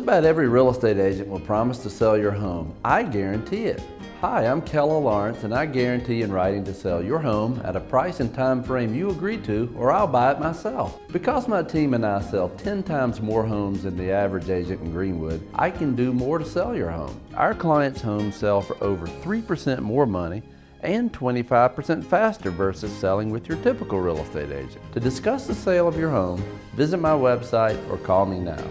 about every real estate agent will promise to sell your home. I guarantee it. Hi, I'm Kellar Lawrence, and I guarantee in writing to sell your home at a price and time frame you agree to, or I'll buy it myself. Because my team and I sell 10 times more homes than the average agent in Greenwood, I can do more to sell your home. Our clients' homes sell for over 3% more money and 25% faster versus selling with your typical real estate agent. To discuss the sale of your home, visit my website or call me now.